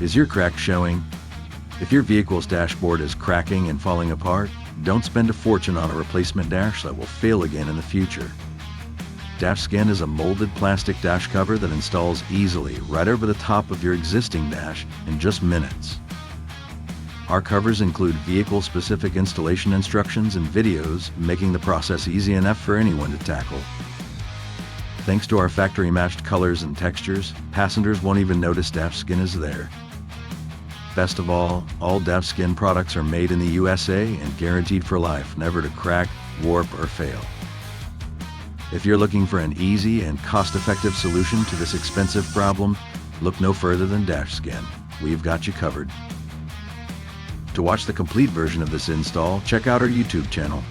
Is your crack showing? If your vehicle's dashboard is cracking and falling apart, don't spend a fortune on a replacement dash that will fail again in the future. DashSkin is a molded plastic dash cover that installs easily right over the top of your existing dash in just minutes. Our covers include vehicle-specific installation instructions and videos, making the process easy enough for anyone to tackle. Thanks to our factory-matched colors and textures, passengers won't even notice DashSkin is there. Best of all DashSkin products are made in the USA and guaranteed for life, never to crack, warp, or fail. If you're looking for an easy and cost-effective solution to this expensive problem, look no further than DashSkin. We've got you covered. To watch the complete version of this install, check out our YouTube channel.